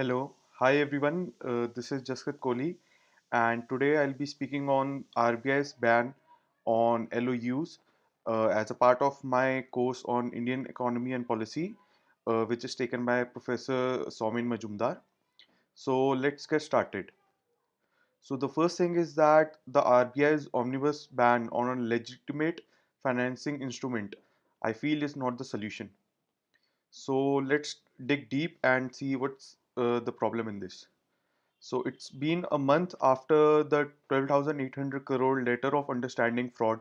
Hello, hi everyone. This is Jaskrit, and today I'll be speaking on RBI's ban on LoU's as a part of my course on Indian economy and policy, which is taken by Professor Somin Majumdar. So let's get started. So the first thing is that the RBI's omnibus ban on a legitimate financing instrument, I feel, is not the solution. So let's dig deep and see what's the problem in this. So it's been a month after the 12,800 crore letter of understanding fraud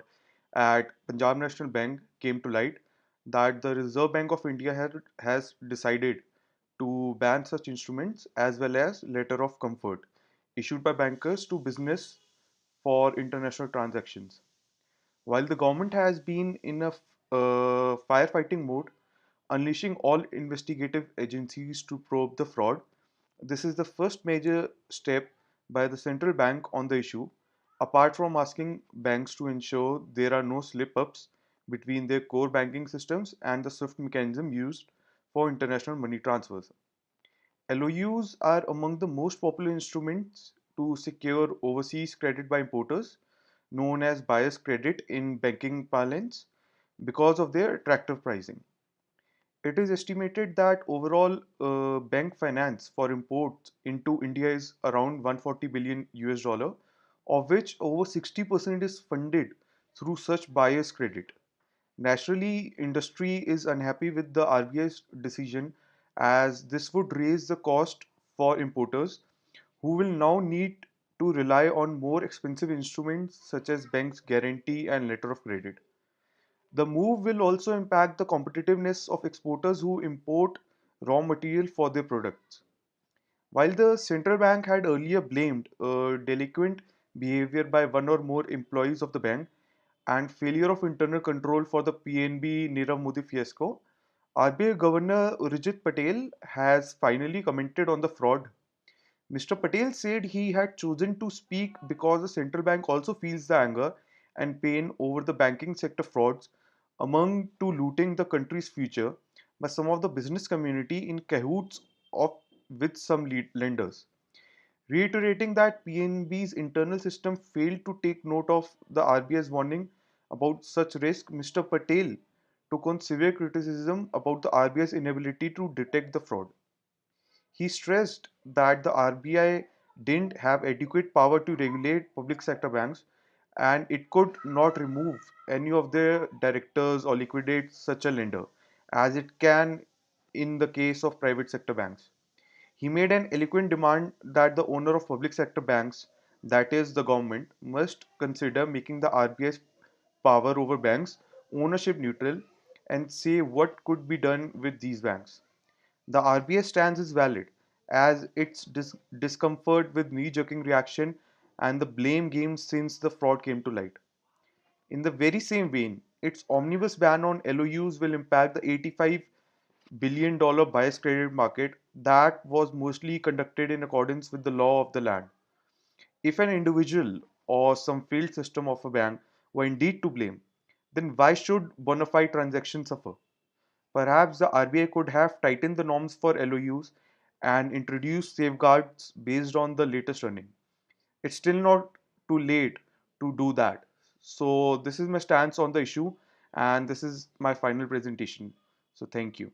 at Punjab National Bank came to light that the Reserve Bank of India has decided to ban such instruments as well as letter of comfort issued by bankers to business for international transactions. While the government has been in a firefighting mode, unleashing all investigative agencies to probe the fraud, this is the first major step by the central bank on the issue, apart from asking banks to ensure there are no slip ups between their core banking systems and the SWIFT mechanism used for international money transfers. LOUs are among the most popular instruments to secure overseas credit by importers, known as buyer's credit in banking parlance, because of their attractive pricing. It is estimated that overall bank finance for imports into India is around 140 billion US dollar, of which over 60% is funded through such buyer's credit. Naturally, industry is unhappy with the RBI's decision as this would raise the cost for importers who will now need to rely on more expensive instruments such as banks guarantee and letter of credit. The move will also impact the competitiveness of exporters who import raw material for their products. While the central bank had earlier blamed delinquent behavior by one or more employees of the bank and failure of internal control for the PNB Nirav Modi fiasco, RBI Governor Urjit Patel has finally commented on the fraud. Mr. Patel said he had chosen to speak because the central bank also feels the anger and pain over the banking sector frauds among to looting the country's future by some of the business community in cahoots of with some lenders. Reiterating that PNB's internal system failed to take note of the RBI's warning about such risk, Mr. Patel took on severe criticism about the RBI's inability to detect the fraud. He stressed that the RBI didn't have adequate power to regulate public sector banks and it could not remove any of their directors or liquidate such a lender, as it can in the case of private sector banks. He made an eloquent demand that the owner of public sector banks, that is, the government, must consider making the RBI's power over banks ownership neutral and say what could be done with these banks. The RBI stance is valid, as its discomfort with knee-jerking reaction and the blame game since the fraud came to light. In the very same vein, its omnibus ban on LOUs will impact the $85 billion bias credit market that was mostly conducted in accordance with the law of the land. If an individual or some failed system of a bank were indeed to blame, then why should bona fide transactions suffer? Perhaps the RBI could have tightened the norms for LOUs and introduced safeguards based on the latest running. It's still not too late to do that. So, this is my stance on the issue, and this is my final presentation. So, thank you.